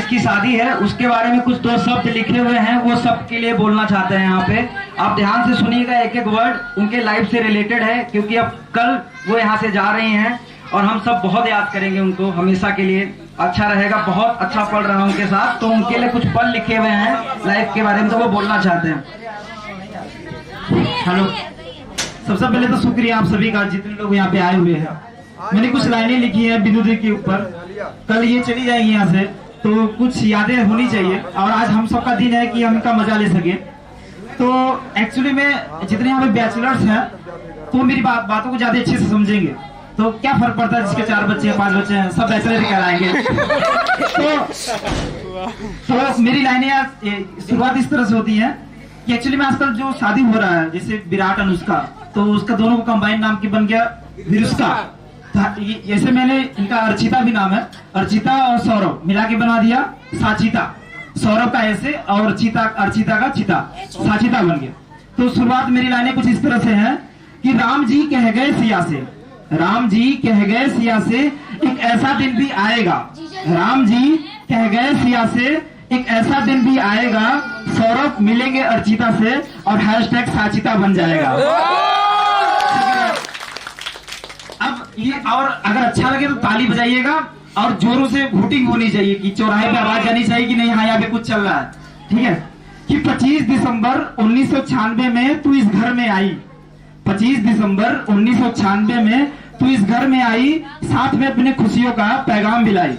जिसकी शादी है उसके बारे में कुछ 2 शब्द लिखे हुए हैं, वो सब के लिए बोलना चाहते हैं यहाँ पे। आप ध्यान से सुनिएगा, एक एक वर्ड उनके लाइफ से रिलेटेड है, क्योंकि अब कल वो यहाँ से जा रही हैं और हम सब बहुत याद करेंगे उनको हमेशा के लिए। अच्छा रहेगा, बहुत अच्छा पढ़ रहा हूँ उनके साथ, तो उनके लिए कुछ पल लिखे हुए हैं लाइफ के बारे में, तो वो बोलना चाहते हैं। हेलो, सबसे पहले तो शुक्रिया आप सभी का, जितने लोग यहाँ पे आए हुए हैं। मैंने कुछ लाइनें लिखी है बिंदु दी के ऊपर, कल ये चली जाएंगी यहाँ से, तो कुछ यादें होनी चाहिए और आज हम सबका दिन है कि हम इनका मजा ले सके। तो एक्चुअली में जितने यहाँ पे बैचलर्स हैं तो मेरी बातों को ज्यादा अच्छे से समझेंगे, तो क्या फर्क पड़ता है जिसके 4 बच्चे हैं 5 बच्चे हैं, सब बैचलर ही कहलाएंगे। तो मेरी लाइनें शुरुआत इस तरह से होती है कि एक्चुअली में आजकल जो शादी हो रहा है, जैसे विराट अनुष्का, तो उसका दोनों को कंबाइंड नाम की बन गया विरुष्का। जैसे मैंने इनका अर्चिता भी नाम है, अर्चिता और सौरभ मिला के बना दिया साचिता। सौरभ का ऐसे और अर्चिता का चिता, साचिता बन गया। तो शुरुआत मेरी लाइनें कुछ इस तरह से है कि राम जी कह गए सिया से, राम जी कह गए सिया से एक ऐसा दिन भी आएगा, राम जी कह गए सिया से एक ऐसा दिन भी आएगा, सौरभ मिलेंगे अर्चिता से और हैशटैग साचिता बन जाएगा। अब ये, और अगर अच्छा लगे तो ताली बजाइएगा और जोरों से वोटिंग होनी चाहिए कि चौराहे पे आवाज जानी चाहिए कि नहीं हाँ यहाँ पे कुछ चल रहा है, ठीक है। कि 25 दिसंबर 1996 में तू इस घर में आई, 25 दिसंबर 1996 में तू इस घर में आई, साथ में अपने खुशियों का पैगाम भी लाई।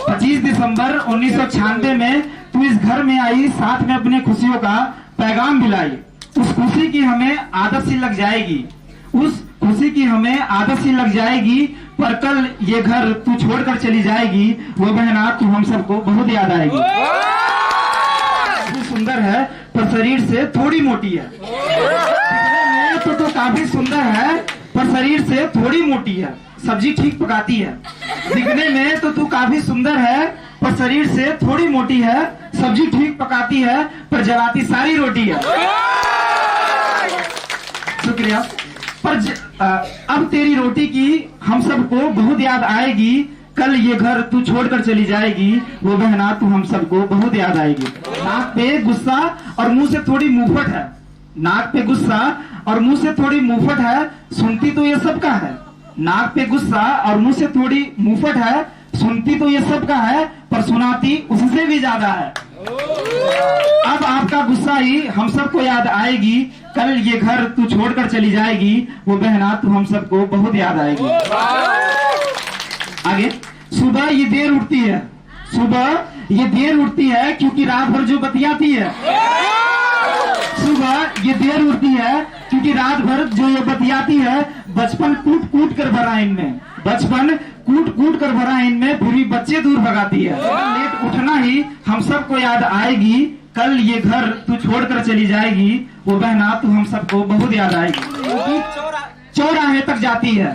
25 दिसंबर 1996 में तू इस घर में आई, साथ में अपने खुशियों का पैगाम भी लाई। उस खुशी की हमें आदत सी लग जाएगी, उस खुशी की हमें आदत सी लग जाएगी, पर कल ये घर तू छोड़कर चली जाएगी, वो बहना तू हम सबको बहुत याद आएगी। तू सुंदर है पर शरीर से थोड़ी मोटी है, तो काफी सुंदर है पर शरीर से थोड़ी मोटी है, सब्जी ठीक पकाती है। दिखने में तो तू काफी सुंदर है पर शरीर से थोड़ी मोटी है, सब्जी ठीक पकाती है पर जलाती सारी रोटी है। शुक्रिया। पर अब तेरी रोटी की हम सबको बहुत याद आएगी, कल ये घर तू छोड़कर चली जाएगी, वो बहना तू हम सबको बहुत याद आएगी। नाक पे गुस्सा और मुंह से थोड़ी मुंहफट है, नाक पे गुस्सा और मुंह से थोड़ी मुंहफट है, सुनती तो ये सबका है। नाक पे गुस्सा और मुंह से थोड़ी मुंहफट है, सुनती तो ये सबका है, पर सुनाती उससे भी ज्यादा है। अब आपका गुस्सा ही हम सबको याद आएगी, कल ये घर तू छोड़कर चली जाएगी, वो बहना तू हम सबको बहुत याद आएगी। आगे, सुबह ये देर उठती है, सुबह ये देर उठती है क्योंकि रात भर जो बतियाती है, सुबह ये देर उठती है क्योंकि रात भर जो ये बतियाती है, बचपन कूट कूट कर भरा इनमें, बचपन कूट कूट कर भरा इनमें, बुरी बच्चे दूर भगाती है। लेट उठना ही हम सबको याद आएगी, कल ये घर तू छोड़कर चली जाएगी, वो बहना तू हम सबको बहुत याद आएगी। चौराहे तक जाती है,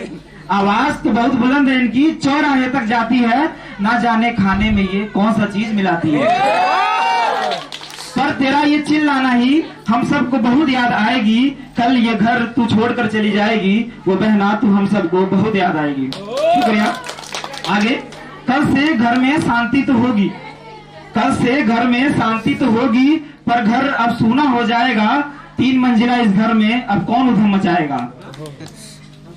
आवाज तो बहुत बुलंद है इनकी, चौराहे तक जाती है, ना जाने खाने में ये कौन सा चीज मिलाती है, पर तेरा ये चिल्लाना ही हम सबको बहुत याद आएगी, कल ये घर तू छोड़कर चली जाएगी, वो बहना तू हम सबको बहुत याद आएगी। शुक्रिया। आगे, कल से घर में शांति तो होगी, कल से घर में शांति तो होगी, पर घर अब सूना हो जाएगा, 3 मंजिला इस घर में अब कौन उधम मचाएगा।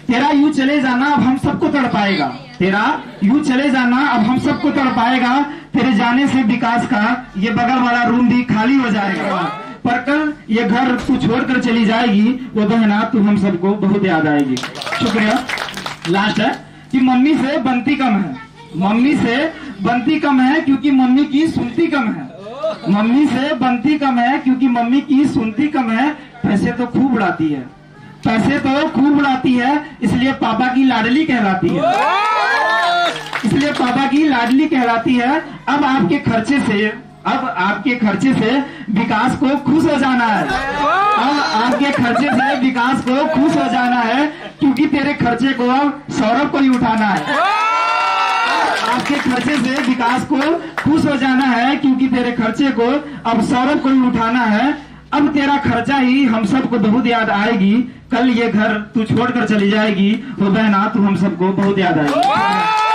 तेरा यूं चले जाना अब हम सबको तड़पाएगा, तेरा यूं चले जाना अब हम सबको तड़पाएगा, तेरे जाने से विकास का ये बगल वाला रूम भी खाली हो जाएगा, पर कल ये घर तू छोड़कर चली जाएगी, वो बहना तू हम सबको बहुत याद आएगी। शुक्रिया। लास्ट है कि मम्मी से बनती कम है, मम्मी से बनती कम है क्योंकि मम्मी की सुनती कम है, मम्मी से बनती कम है क्योंकि मम्मी की सुनती कम है, पैसे तो खूब उड़ाती है, पैसे तो खूब उड़ाती है, इसलिए पापा की लाडली कहलाती है, इसलिए पापा की लाडली कहलाती है। अब आपके खर्चे से, अब आपके खर्चे से विकास को खुश हो जाना है, अब आपके खर्चे से विकास को खुश हो जाना है, क्योंकि तेरे खर्चे को अब सौरभ को ही उठाना है। आपके खर्चे से विकास को खुश हो जाना है, क्योंकि तेरे खर्चे को अब सौरभ को ही उठाना है। अब तेरा खर्चा ही हम सबको बहुत याद आएगी, कल ये घर तू छोड़कर चली जाएगी, वो बहना तू हम सबको बहुत याद आएगी।